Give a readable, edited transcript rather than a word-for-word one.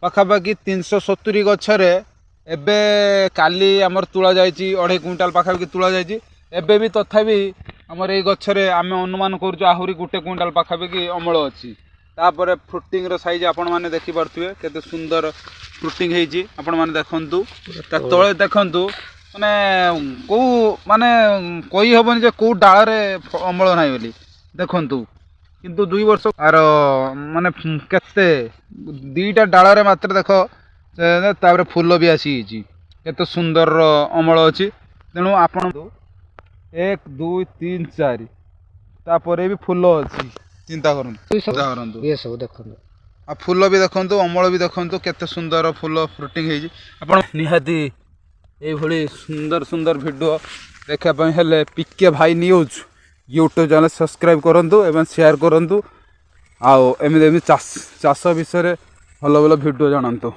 पाखापाखि 370 गछरे एबे काली आमर तुला जाइछि 2.5 क्विंटाल पाखापाखि तुला जाइछि एबे भी तथापि आमर एई गछरे आमे अनुमान करूछु आहुरी 1 क्विंटाल पाखापाखि अमल अछि। तापर फ्रुटिंग रो साइज आपण माने देखि परथुए केते सुंदर फ्रुटिंग हेछि आपण माने देखंतु ता तळे देखंतु माने कही हबनी जे को डाळ रे अमल नाही बोली देखंतु किंतु 2 वर्ष आर माने केते दीटा डाळ रे मात्र देखो तापर फूल भी आसी केते सुंदर अमल अछि। तेणु आपण 1 2 3 4 तापर भी फूल अछि चिंता करंतु ये सब देखंतु आ फूल भी देखंतु अमल भी देखंतु केते सुंदर फूल फ्रुटिंग हेछि। आपण निहाती ए भली सुंदर सुंदर वीडियो देखा पई हेले पीके भाई न्यूज यूट्यूब चैनल सब्सक्राइब करंतु एवं शेयर करंतु आ एमि चाष विषय भल भल वीडियो जानंतु।